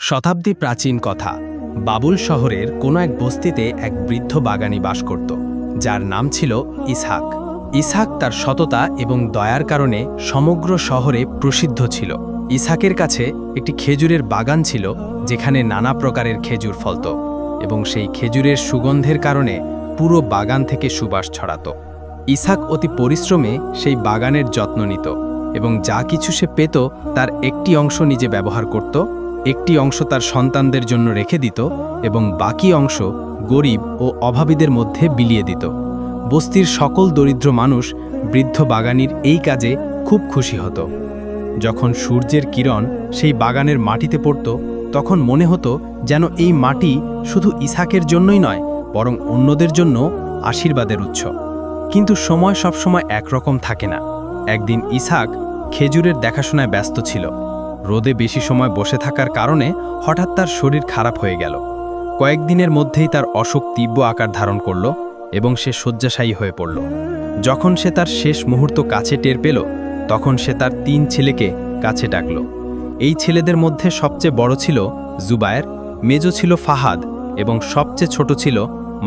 শতাব্দী প্রাচীন কথা। বাবুল শহরের কোনো এক বস্তিতে এক বৃদ্ধ বাগানী বাস করত, যার নাম ছিল ইসহাক। ইসহাক তার সততা এবং দয়ার কারণে সমগ্র শহরে প্রসিদ্ধ ছিল। ইসহাকের কাছে একটি খেজুরের বাগান ছিল, যেখানে নানা প্রকারের খেজুর ফলত এবং সেই খেজুরের সুগন্ধের কারণে পুরো বাগান থেকে সুবাস ছড়াত। ইসহাক অতি পরিশ্রমে সেই বাগানের যত্ন নিত এবং যা কিছু সে পেত তার একটি অংশ নিজে ব্যবহার করত, একটি অংশ তার সন্তানদের জন্য রেখে দিত এবং বাকি অংশ গরিব ও অভাবীদের মধ্যে বিলিয়ে দিত। বস্তির সকল দরিদ্র মানুষ বৃদ্ধ বাগানীর এই কাজে খুব খুশি হতো। যখন সূর্যের কিরণ সেই বাগানের মাটিতে পড়ত, তখন মনে হতো যেন এই মাটি শুধু ইসহাকের জন্যই নয়, বরং অন্যদের জন্য আশীর্বাদের উৎস। কিন্তু সময় সবসময় একরকম থাকে না। একদিন ইসহাক খেজুরের দেখাশোনায় ব্যস্ত ছিল। রোদে বেশি সময় বসে থাকার কারণে হঠাৎ তার শরীর খারাপ হয়ে গেল। কয়েকদিনের মধ্যেই তার অসুখ তীব্র আকার ধারণ করল এবং সে শয্যাশায়ী হয়ে পড়ল। যখন সে তার শেষ মুহূর্ত কাছে টের পেল, তখন সে তার 3 ছেলেকে কাছে ডাকল। এই ছেলেদের মধ্যে সবচেয়ে বড় ছিল জুবায়ের, মেজ ছিল ফাহাদ এবং সবচেয়ে ছোট ছিল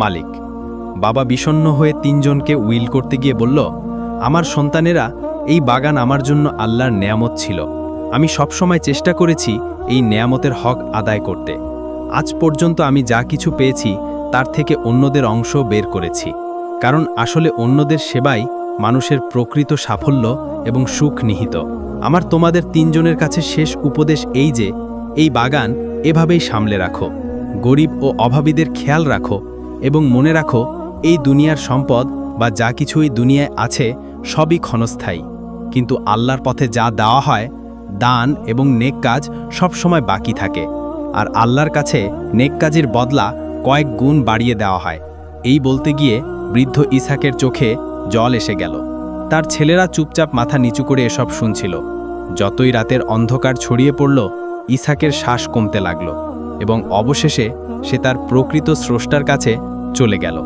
মালিক। বাবা বিষণ্ণ হয়ে 3 জনকে উইল করতে গিয়ে বলল, আমার সন্তানেরা, এই বাগান আমার জন্য আল্লাহর নেয়ামত ছিল। আমি সবসময় চেষ্টা করেছি এই নেয়ামতের হক আদায় করতে। আজ পর্যন্ত আমি যা কিছু পেয়েছি তার থেকে অন্যদের অংশ বের করেছি, কারণ আসলে অন্যদের সেবাই মানুষের প্রকৃত সাফল্য এবং সুখ নিহিত। আমার তোমাদের 3 জনের কাছে শেষ উপদেশ এই যে, এই বাগান এভাবেই সামলে রাখো, গরিব ও অভাবীদের খেয়াল রাখো এবং মনে রাখো, এই দুনিয়ার সম্পদ বা যা কিছুই দুনিয়ায় আছে সবই ক্ষণস্থায়ী, কিন্তু আল্লাহর পথে যা দেওয়া হয়, দান এবং নেক কাজ সবসময় বাকি থাকে, আর আল্লাহর কাছে নেক কাজের বদলা কয়েক গুণ বাড়িয়ে দেওয়া হয়। এই বলতে গিয়ে বৃদ্ধ ইসহাকের চোখে জল এসে গেল। তার ছেলেরা চুপচাপ মাথা নিচু করে এসব শুনছিল। যতই রাতের অন্ধকার ছড়িয়ে পড়ল, ইসহাকের শ্বাস কমতে লাগল এবং অবশেষে সে তার প্রকৃত স্রষ্টার কাছে চলে গেল।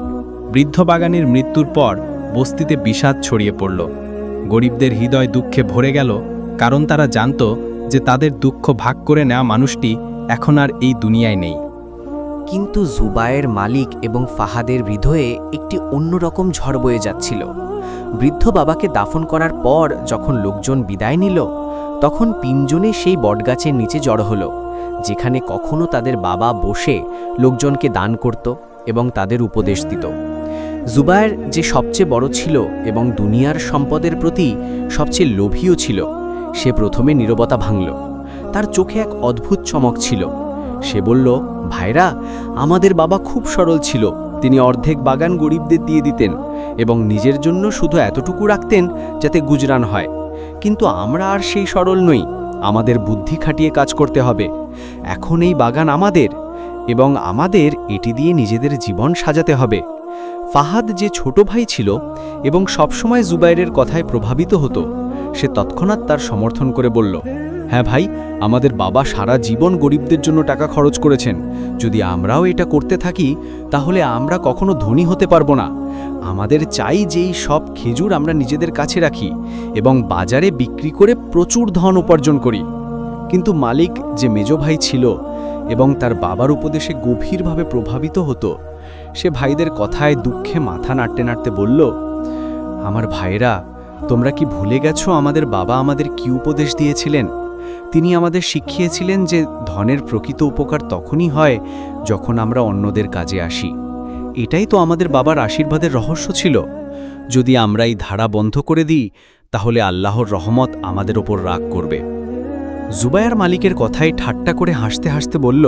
বৃদ্ধ বাগানের মৃত্যুর পর বস্তিতে বিষাদ ছড়িয়ে পড়ল। গরিবদের হৃদয় দুঃখে ভরে গেল, কারণ তারা জানত যে তাদের দুঃখ ভাগ করে নেওয়া মানুষটি এখন আর এই দুনিয়ায় নেই। কিন্তু জুবায়ের, মালিক এবং ফাহাদের হৃদয়ে একটি অন্যরকম ঝড় বয়ে যাচ্ছিল। বৃদ্ধ বাবাকে দাফন করার পর যখন লোকজন বিদায় নিল, তখন 3 জনে সেই বটগাছের নিচে জড়ো হলো, যেখানে কখনো তাদের বাবা বসে লোকজনকে দান করত এবং তাদের উপদেশ দিত। জুবায়ের, যে সবচেয়ে বড় ছিল এবং দুনিয়ার সম্পদের প্রতি সবচেয়ে লোভীও ছিল, সে প্রথমে নীরবতা ভাঙল। তার চোখে এক অদ্ভুত চমক ছিল। সে বলল, ভাইরা, আমাদের বাবা খুব সরল ছিল। তিনি অর্ধেক বাগান গরিবদের দিয়ে দিতেন এবং নিজের জন্য শুধু এতটুকু রাখতেন যাতে গুজরান হয়। কিন্তু আমরা আর সেই সরল নই। আমাদের বুদ্ধি খাটিয়ে কাজ করতে হবে। এখন এই বাগান আমাদের এবং আমাদের এটি দিয়ে নিজেদের জীবন সাজাতে হবে। ফাহাদ, যে ছোট ভাই ছিল এবং সবসময় জুবায়েরের কথায় প্রভাবিত হতো, সে তৎক্ষণাৎ তার সমর্থন করে বলল, হ্যাঁ ভাই, আমাদের বাবা সারা জীবন গরিবদের জন্য টাকা খরচ করেছেন। যদি আমরাও এটা করতে থাকি, তাহলে আমরা কখনো ধনী হতে পারবো না। আমাদের চাই যে এই সব খেজুর আমরা নিজেদের কাছে রাখি এবং বাজারে বিক্রি করে প্রচুর ধন উপার্জন করি। কিন্তু মালিক, যে মেজ ভাই ছিল এবং তার বাবার উপদেশে গভীরভাবে প্রভাবিত হতো, সে ভাইদের কথায় দুঃখে মাথা নাড়তে নাড়তে বলল, আমার ভাইরা, তোমরা কি ভুলে গেছো আমাদের বাবা আমাদের কি উপদেশ দিয়েছিলেন? তিনি আমাদের শিখিয়েছিলেন যে ধনের প্রকৃত উপকার তখনই হয় যখন আমরা অন্যদের কাজে আসি। এটাই তো আমাদের বাবার আশীর্বাদের রহস্য ছিল। যদি আমরা এই ধারা বন্ধ করে দিই, তাহলে আল্লাহর রহমত আমাদের ওপর রাগ করবে। জুবায়ের মালিকের কথায় ঠাট্টা করে হাসতে হাসতে বলল,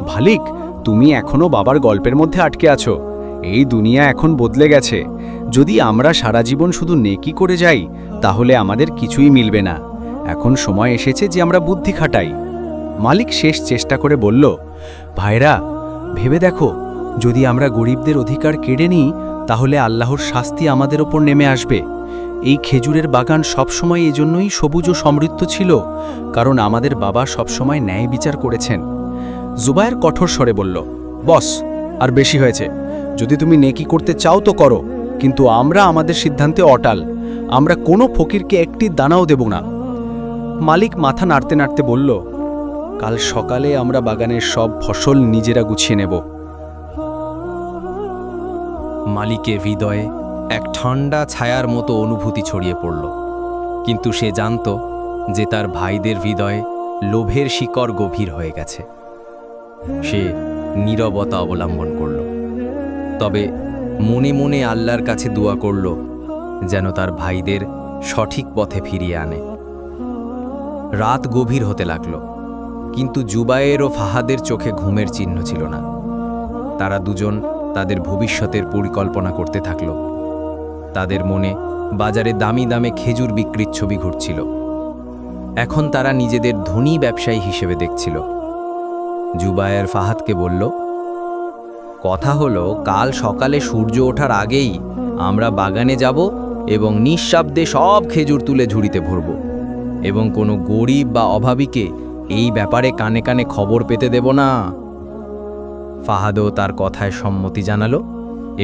মালিক, তুমি এখনো বাবার গল্পের মধ্যে আটকে আছো। এই দুনিয়া এখন বদলে গেছে। যদি আমরা সারা জীবন শুধু নেকি করে যাই, তাহলে আমাদের কিছুই মিলবে না। এখন সময় এসেছে যে আমরা বুদ্ধি খাটাই। মালিক শেষ চেষ্টা করে বলল, ভাইরা, ভেবে দেখো, যদি আমরা গরিবদের অধিকার কেড়ে নিই, তাহলে আল্লাহর শাস্তি আমাদের ওপর নেমে আসবে। এই খেজুরের বাগান সবসময় এজন্যই সবুজ ও সমৃদ্ধ ছিল, কারণ আমাদের বাবা সবসময় ন্যায় বিচার করেছেন। জুবায়ের কঠোর স্বরে বলল, বস, আর বেশি হয়েছে। যদি তুমি নেকি করতে চাও তো করো, কিন্তু আমরা আমাদের সিদ্ধান্তে অটাল। আমরা কোনো ফকিরকে একটি দানাও দেব না। মালিক মাথা নাড়তে নাড়তে বলল, কাল সকালে আমরা বাগানের সব ফসল নিজেরা গুছিয়ে নেব। মালিকের হৃদয়ে এক ঠান্ডা ছায়ার মতো অনুভূতি ছড়িয়ে পড়ল, কিন্তু সে জানত যে তার ভাইদের হৃদয়ে লোভের শিকড় গভীর হয়ে গেছে। সে নীরবতা অবলম্বন করল, তবে মনে মনে আল্লাহর কাছে দোয়া করল যেন তার ভাইদের সঠিক পথে ফিরিয়ে আনে। রাত গভীর হতে লাগল, কিন্তু জুবায়ের ও ফাহাদের চোখে ঘুমের চিহ্ন ছিল না। তারা দুজন তাদের ভবিষ্যতের পরিকল্পনা করতে থাকল। তাদের মনে বাজারে দামি দামে খেজুর বিক্রির ছবি ঘুরছিল। এখন তারা নিজেদের ধনী ব্যবসায়ী হিসেবে দেখছিল। জুবায়ের ফাহাদকে বলল, কথা হলো কাল সকালে সূর্য ওঠার আগেই আমরা বাগানে যাব এবং নিঃশব্দে সব খেজুর তুলে ঝুড়িতে ভরব, এবং কোনো গরিব বা অভাবীকে এই ব্যাপারে কানে কানে খবর পেতে দেব না। ফাহাদও তার কথায় সম্মতি জানালো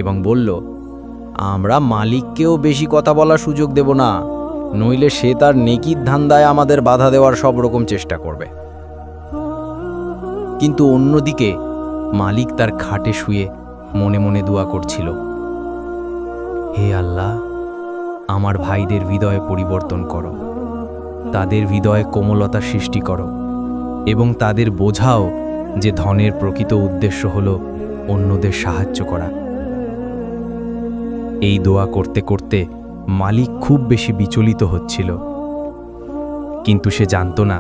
এবং বলল, আমরা মালিককেও বেশি কথা বলার সুযোগ দেব না, নইলে সে তার নেকির ধান্দায় আমাদের বাধা দেওয়ার সব রকম চেষ্টা করবে। কিন্তু অন্যদিকে মালিক তার খাটে শুয়ে মনে মনে দোয়া করছিল, হে আল্লাহ, আমার ভাইদের হৃদয়ে পরিবর্তন করো, তাদের হৃদয়ে কোমলতা সৃষ্টি করো এবং তাদের বোঝাও যে ধনের প্রকৃত উদ্দেশ্য হল অন্যদের সাহায্য করা। এই দোয়া করতে করতে মালিক খুব বেশি বিচলিত হচ্ছিল, কিন্তু সে জানত না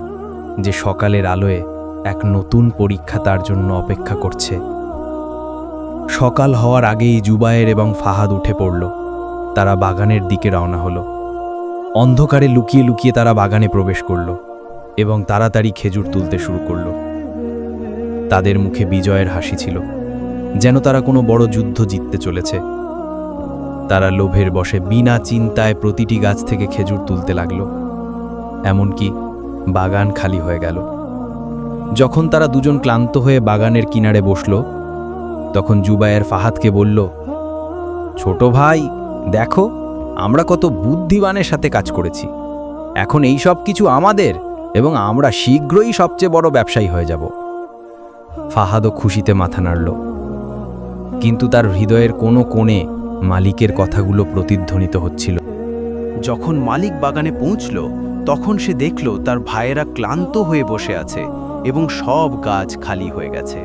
যে সকালের আলোয় এক নতুন পরীক্ষা তার জন্য অপেক্ষা করছে। সকাল হওয়ার আগেই জুবায়ের এবং ফাহাদ উঠে পড়ল। তারা বাগানের দিকে রওনা হলো। অন্ধকারে লুকিয়ে লুকিয়ে তারা বাগানে প্রবেশ করল এবং তাড়াতাড়ি খেজুর তুলতে শুরু করল। তাদের মুখে বিজয়ের হাসি ছিল, যেন তারা কোনো বড় যুদ্ধ জিততে চলেছে। তারা লোভের বশে বিনা চিন্তায় প্রতিটি গাছ থেকে খেজুর তুলতে লাগল, এমনকি বাগান খালি হয়ে গেল। যখন তারা দুজন ক্লান্ত হয়ে বাগানের কিনারে বসল, তখন জুবায়ের ফাহাদকে বলল, ছোট ভাই, দেখো আমরা কত বুদ্ধিমানের সাথে কাজ করেছি। এখন এই সব কিছু আমাদের এবং আমরা শীঘ্রই সবচেয়ে বড় ব্যবসায়ী হয়ে যাব। ফাহাদও খুশিতে মাথা নাড়ল, কিন্তু তার হৃদয়ের কোনো কোণে মালিকের কথাগুলো প্রতিধ্বনিত হচ্ছিল। যখন মালিক বাগানে পৌঁছল, তখন সে দেখল তার ভাইয়েরা ক্লান্ত হয়ে বসে আছে এবং সব গাছ খালি হয়ে গেছে।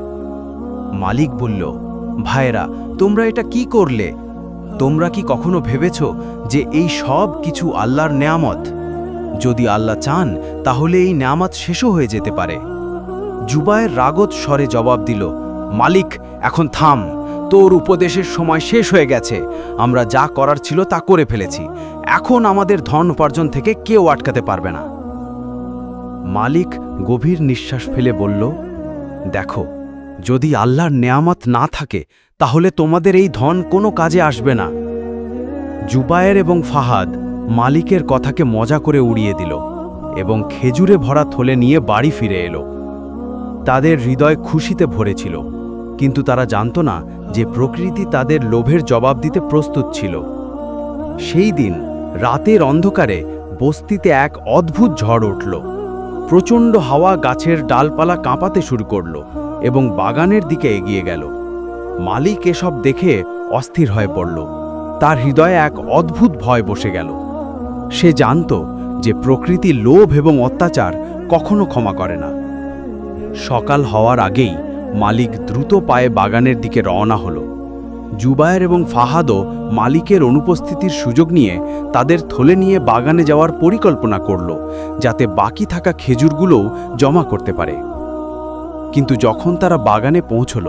মালিক বলল, ভাইয়েরা, তোমরা এটা কি করলে? তোমরা কি কখনো ভেবেছ যে এই সব কিছু আল্লাহর নেয়ামত? যদি আল্লাহ চান তাহলে এই নেয়ামত শেষও হয়ে যেতে পারে। জুবায়ের রাগত স্বরে জবাব দিল, মালিক, এখন থাম, তোর উপদেশের সময় শেষ হয়ে গেছে। আমরা যা করার ছিল তা করে ফেলেছি। এখন আমাদের ধন উপার্জন থেকে কেউ আটকাতে পারবে না। মালিক গভীর নিঃশ্বাস ফেলে বলল, দেখো, যদি আল্লাহর নেয়ামত না থাকে তাহলে তোমাদের এই ধন কোনো কাজে আসবে না। জুবায়ের এবং ফাহাদ মালিকের কথাকে মজা করে উড়িয়ে দিল এবং খেজুরে ভরা থলে নিয়ে বাড়ি ফিরে এলো। তাদের হৃদয় খুশিতে ভরেছিল, কিন্তু তারা জানত না যে প্রকৃতি তাদের লোভের জবাব দিতে প্রস্তুত ছিল। সেই দিন রাতের অন্ধকারে বস্তিতে এক অদ্ভুত ঝড় উঠল। প্রচণ্ড হাওয়া গাছের ডালপালা কাঁপাতে শুরু করল এবং বাগানের দিকে এগিয়ে গেল। মালিক এসব দেখে অস্থির হয়ে পড়ল। তার হৃদয়ে এক অদ্ভুত ভয় বসে গেল। সে জানত যে প্রকৃতি লোভ এবং অত্যাচার কখনো ক্ষমা করে না। সকাল হওয়ার আগেই মালিক দ্রুত পায়ে বাগানের দিকে রওনা হলো। জুবায়ের এবং ফাহাদও মালিকের অনুপস্থিতির সুযোগ নিয়ে তাদের থলে নিয়ে বাগানে যাওয়ার পরিকল্পনা করল, যাতে বাকি থাকা খেজুরগুলোও জমা করতে পারে। কিন্তু যখন তারা বাগানে পৌঁছল,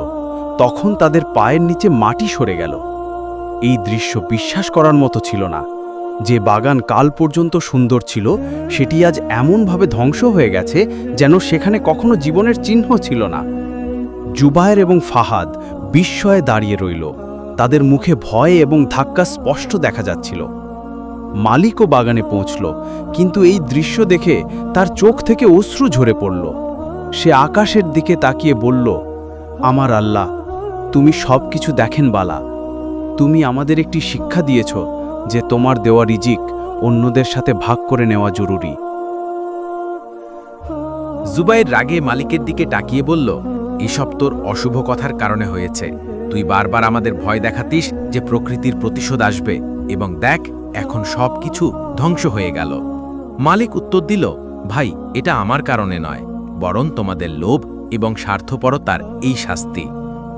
তখন তাদের পায়ের নিচে মাটি সরে গেল। এই দৃশ্য বিশ্বাস করার মতো ছিল না। যে বাগান কাল পর্যন্ত সুন্দর ছিল, সেটি আজ এমনভাবে ধ্বংস হয়ে গেছে যেন সেখানে কখনো জীবনের চিহ্ন ছিল না। জুবায়ের এবং ফাহাদ বিস্ময়ে দাঁড়িয়ে রইল। তাদের মুখে ভয় এবং ধাক্কা স্পষ্ট দেখা যাচ্ছিল। মালিকও বাগানে পৌঁছল, কিন্তু এই দৃশ্য দেখে তার চোখ থেকে অশ্রু ঝরে পড়ল। সে আকাশের দিকে তাকিয়ে বলল, আমার আল্লাহ, তুমি সব কিছু দেখেন বালা। তুমি আমাদের একটি শিক্ষা দিয়েছ যে তোমার দেওয়া রিজিক অন্যদের সাথে ভাগ করে নেওয়া জরুরি। জুবাইর রাগে মালিকের দিকে তাকিয়ে বলল, এসব তোর অশুভ কথার কারণে হয়েছে। তুই বারবার আমাদের ভয় দেখাতিস যে প্রকৃতির প্রতিশোধ আসবে, এবং দেখ এখন সব কিছু ধ্বংস হয়ে গেল। মালিক উত্তর দিল, ভাই, এটা আমার কারণে নয়, বরং তোমাদের লোভ এবং স্বার্থপরতার এই শাস্তি।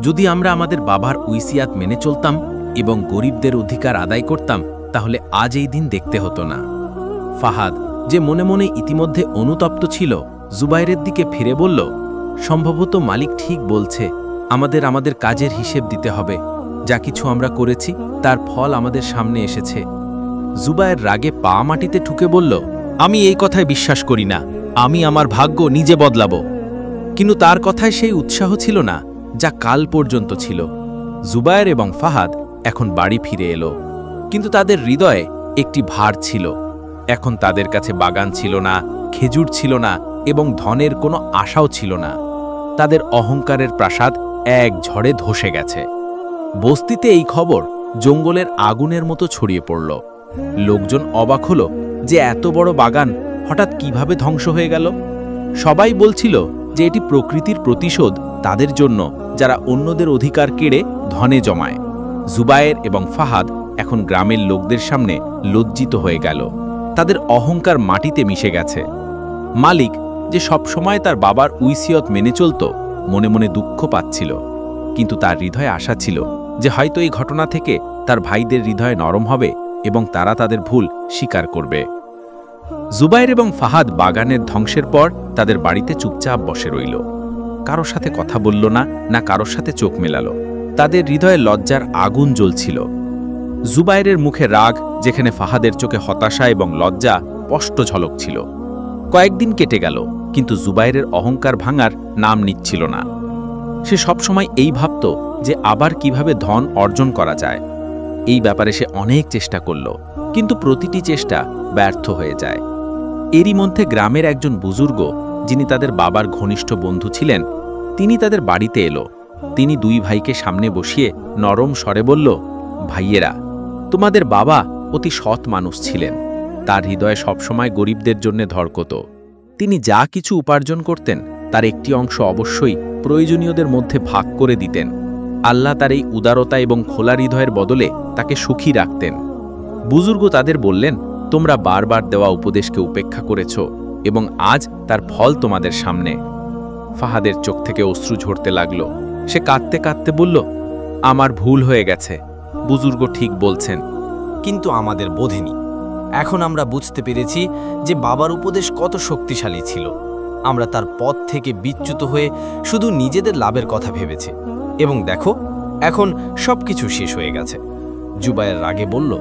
যদি আমরা আমাদের বাবার উইসিয়াত মেনে চলতাম এবং গরিবদের অধিকার আদায় করতাম, তাহলে আজ এই দিন দেখতে হতো না। ফাহাদ, যে মনে মনে ইতিমধ্যে অনুতপ্ত ছিল, জুবাইরের দিকে ফিরে বলল, সম্ভবত মালিক ঠিক বলছে, আমাদের কাজের হিসেব দিতে হবে। যা কিছু আমরা করেছি তার ফল আমাদের সামনে এসেছে। জুবায়ের রাগে পা মাটিতে ঠুকে বলল, আমি এই কথায় বিশ্বাস করি না, আমি আমার ভাগ্য নিজে বদলাবো। কিন্তু তার কথায় সেই উৎসাহ ছিল না যা কাল পর্যন্ত ছিল। জুবায়ের এবং ফাহাদ এখন বাড়ি ফিরে এলো, কিন্তু তাদের হৃদয়ে একটি ভার ছিল। এখন তাদের কাছে বাগান ছিল না, খেজুর ছিল না এবং ধনের কোনো আশাও ছিল না। তাদের অহংকারের প্রাসাদ এক ঝড়ে ধসে গেছে। বস্তিতে এই খবর জঙ্গলের আগুনের মতো ছড়িয়ে পড়ল। লোকজন অবাক হল যে এত বড় বাগান হঠাৎ কিভাবে ধ্বংস হয়ে গেল। সবাই বলছিল যে এটি প্রকৃতির প্রতিশোধ তাদের জন্য, যারা অন্যদের অধিকার কেড়ে ধনে জমায়। জুবায়ের এবং ফাহাদ এখন গ্রামের লোকদের সামনে লজ্জিত হয়ে গেল। তাদের অহংকার মাটিতে মিশে গেছে। মালিক, যে সবসময় তার বাবার উইসিয়ত মেনে চলত, মনে মনে দুঃখ পাচ্ছিল, কিন্তু তার হৃদয়ে আশা ছিল যে হয়তো এই ঘটনা থেকে তার ভাইদের হৃদয় নরম হবে এবং তারা তাদের ভুল স্বীকার করবে। জুবায়ের এবং ফাহাদ বাগানের ধ্বংসের পর তাদের বাড়িতে চুপচাপ বসে রইল। কারোর সাথে কথা বলল না, না কারোর সাথে চোখ মেলালো। তাদের হৃদয়ে লজ্জার আগুন জ্বলছিল। জুবায়েরের মুখে রাগ, যেখানে ফাহাদের চোখে হতাশা এবং লজ্জা স্পষ্ট ঝলক ছিল। কয়েকদিন কেটে গেল, কিন্তু জুবায়েরের অহংকার ভাঙার নাম নিচ্ছিল না। সে সবসময় এই ভাবত যে আবার কিভাবে ধন অর্জন করা যায়। এই ব্যাপারে সে অনেক চেষ্টা করল, কিন্তু প্রতিটি চেষ্টা ব্যর্থ হয়ে যায়। এরই মধ্যে গ্রামের একজন বুজুর্গ, যিনি তাদের বাবার ঘনিষ্ঠ বন্ধু ছিলেন, তিনি তাদের বাড়িতে এলো। তিনি দুই ভাইকে সামনে বসিয়ে নরম স্বরে বলল, ভাইয়েরা, তোমাদের বাবা অতি সৎ মানুষ ছিলেন। তার হৃদয়ে সবসময় গরিবদের জন্য ধড়কত। তিনি যা কিছু উপার্জন করতেন তার একটি অংশ অবশ্যই প্রয়োজনীয়দের মধ্যে ভাগ করে দিতেন। আল্লাহ তার এই উদারতা এবং খোলা হৃদয়ের বদলে তাকে সুখী রাখতেন। বুজুর্গ তাদের বললেন, তোমরা বারবার দেওয়া উপদেশকে উপেক্ষা করেছ এবং আজ তার ফল তোমাদের সামনে। ফাহাদের চোখ থেকে অশ্রু ঝরতে লাগল। সে কাঁদতে কাঁদতে বলল, আমার ভুল হয়ে গেছে, বুজুর্গ ঠিক বলছেন। কিন্তু আমাদের বোধেনি। এখন আমরা বুঝতে পেরেছি যে বাবার উপদেশ কত শক্তিশালী ছিল। আমরা তার পথ থেকে বিচ্যুত হয়ে শুধু নিজেদের লাভের কথা ভেবেছি, এবং দেখো এখন সবকিছু শেষ হয়ে গেছে। জুবায়ের রাগে বলল,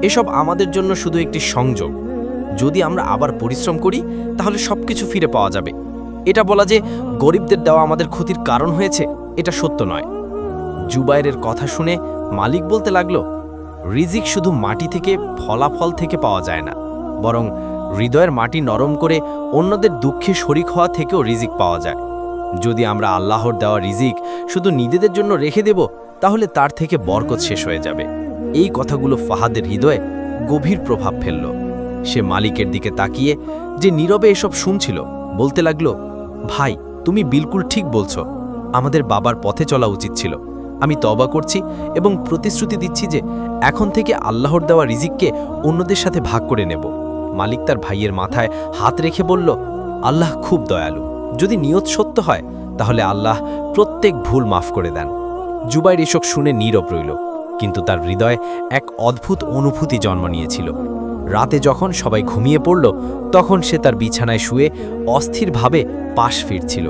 এসব আমাদের জন্য শুধু একটি সংযোগ। যদি আমরা আবার পরিশ্রম করি তাহলে সবকিছু ফিরে পাওয়া যাবে। এটা বলা যে গরিবদের দেওয়া আমাদের ক্ষতির কারণ হয়েছে, এটা সত্য নয়। জুবায়েরের কথা শুনে মালিক বলতে লাগলো, রিজিক শুধু মাটি থেকে, ফলাফল থেকে পাওয়া যায় না, বরং হৃদয়ের মাটি নরম করে অন্যদের দুঃখে শরিক হওয়া থেকেও রিজিক পাওয়া যায়। যদি আমরা আল্লাহর দেওয়া রিজিক শুধু নিজেদের জন্য রেখে দেব, তাহলে তার থেকে বরকত শেষ হয়ে যাবে। এই কথাগুলো ফাহাদের হৃদয়ে গভীর প্রভাব ফেলল। সে মালিকের দিকে তাকিয়ে, যে নীরবে এসব শুনছিল, বলতে লাগলো, ভাই, তুমি বিলকুল ঠিক বলছো। আমাদের বাবার পথে চলা উচিত ছিল। আমি তওবা করছি এবং প্রতিশ্রুতি দিচ্ছি যে এখন থেকে আল্লাহর দেওয়া রিজিককে অন্যদের সাথে ভাগ করে নেব। মালিক তার ভাইয়ের মাথায় হাত রেখে বলল, আল্লাহ খুব দয়ালু। যদি নিয়ত সত্য হয় তাহলে আল্লাহ প্রত্যেক ভুল মাফ করে দেন। জুবাইর এসব শুনে নীরব রইল, কিন্তু তার হৃদয়ে এক অদ্ভুত অনুভূতি জন্ম নিয়েছিল। রাতে যখন সবাই ঘুমিয়ে পড়ল, তখন সে তার বিছানায় শুয়ে অস্থিরভাবে পাশ ফিরছিল।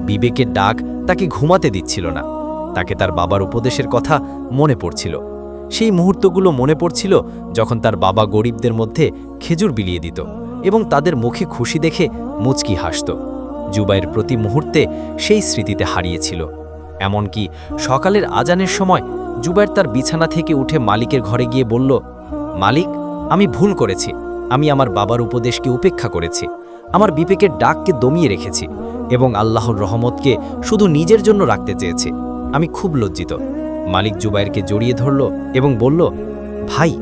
বিবেকের ডাক তাকে ঘুমাতে দিচ্ছিল না। তাকে তার বাবার উপদেশের কথা মনে পড়ছিল। সেই মুহূর্তগুলো মনে পড়ছিল যখন তার বাবা গরিবদের মধ্যে খেজুর বিলিয়ে দিত এবং তাদের মুখে খুশি দেখে মুচকি হাসত। জুবাইর প্রতি মুহূর্তে সেই স্মৃতিতে হারিয়েছিল। এমনকি সকালের আজানের সময় জুবাইর তার বিছানা থেকে উঠে মালিকের ঘরে গিয়ে বলল, মালিক, আমি ভুল করেছি। আমি আমার বাবার উপদেশকে উপেক্ষা করেছি, আমার বিবেকের ডাককে দমিয়ে রেখেছি এবং আল্লাহর রহমতকে শুধু নিজের জন্য রাখতে চেয়েছি। আমি খুব লজ্জিত। মালিক জুবাইরকে জড়িয়ে ধরল এবং বলল, ভাই,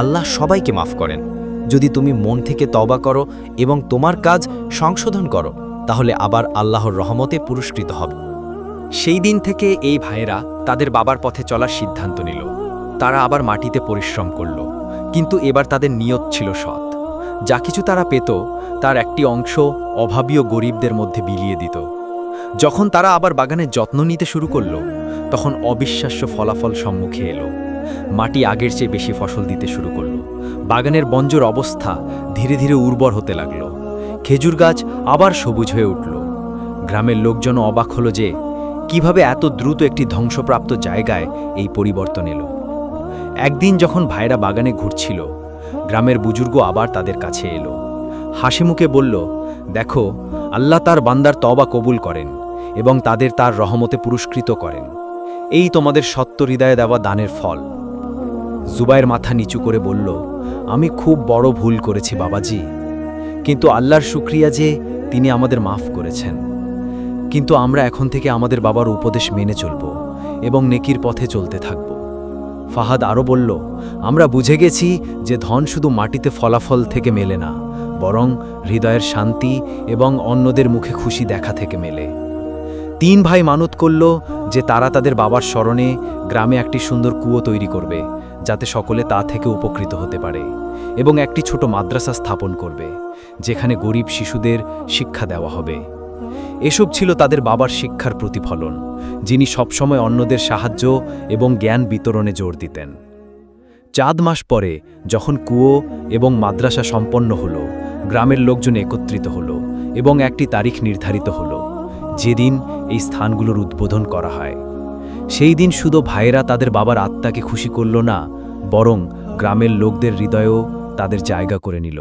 আল্লাহ সবাইকে মাফ করেন। যদি তুমি মন থেকে তওবা করো এবং তোমার কাজ সংশোধন করো, তাহলে আবার আল্লাহর রহমতে পুরস্কৃত হবে। সেই দিন থেকে এই ভাইয়েরা তাদের বাবার পথে চলার সিদ্ধান্ত নিল। তারা আবার মাটিতে পরিশ্রম করল, কিন্তু এবার তাদের নিয়ত ছিল সৎ। যা কিছু তারা পেত তার একটি অংশ অভাবী ও গরিবদের মধ্যে বিলিয়ে দিত। যখন তারা আবার বাগানের যত্ন নিতে শুরু করল, তখন অবিশ্বাস্য ফলাফল সম্মুখে এলো। মাটি আগের চেয়ে বেশি ফসল দিতে শুরু করল। বাগানের বঞ্জর অবস্থা ধীরে ধীরে উর্বর হতে লাগল। খেজুর গাছ আবার সবুজ হয়ে উঠল। গ্রামের লোকজন অবাক হলো যে কিভাবে এত দ্রুত একটি ধ্বংসপ্রাপ্ত জায়গায় এই পরিবর্তন এলো। একদিন যখন ভাইরা বাগানে ঘুরছিল, গ্রামের বুজুর্গ আবার তাদের কাছে এলো। হাসি মুখে বলল, দেখো, আল্লাহ তার বান্দার তওবা কবুল করেন এবং তাদের তার রহমতে পুরস্কৃত করেন। এই তোমাদের সত্য হৃদয়ে দেওয়া দানের ফল। জুবায়ের মাথা নিচু করে বলল, আমি খুব বড় ভুল করেছি বাবাজি, কিন্তু আল্লাহর শুকরিয়া যে তিনি আমাদের মাফ করেছেন। কিন্তু আমরা এখন থেকে আমাদের বাবার উপদেশ মেনে চলব এবং নেকির পথে চলতে থাকব। ফাহাদ আরও বলল, আমরা বুঝে গেছি যে ধন শুধু মাটিতে ফলাফল থেকে মেলে না, বরং হৃদয়ের শান্তি এবং অন্যদের মুখে খুশি দেখা থেকে মেলে। তিন ভাই মানত করল যে তারা তাদের বাবার স্মরণে গ্রামে একটি সুন্দর কুয়ো তৈরি করবে, যাতে সকলে তা থেকে উপকৃত হতে পারে, এবং একটি ছোট মাদ্রাসা স্থাপন করবে, যেখানে গরিব শিশুদের শিক্ষা দেওয়া হবে। এসব ছিল তাদের বাবার শিক্ষার প্রতিফলন, যিনি সবসময় অন্যদের সাহায্য এবং জ্ঞান বিতরণে জোর দিতেন। 4 মাস পরে যখন কুয়ো এবং মাদ্রাসা সম্পন্ন হল, গ্রামের লোকজন একত্রিত হল এবং একটি তারিখ নির্ধারিত হল যেদিন এই স্থানগুলোর উদ্বোধন করা হয়। সেই দিন শুধু ভাইয়েরা তাদের বাবার আত্মাকে খুশি করল না, বরং গ্রামের লোকদের হৃদয়েও তাদের জায়গা করে নিল।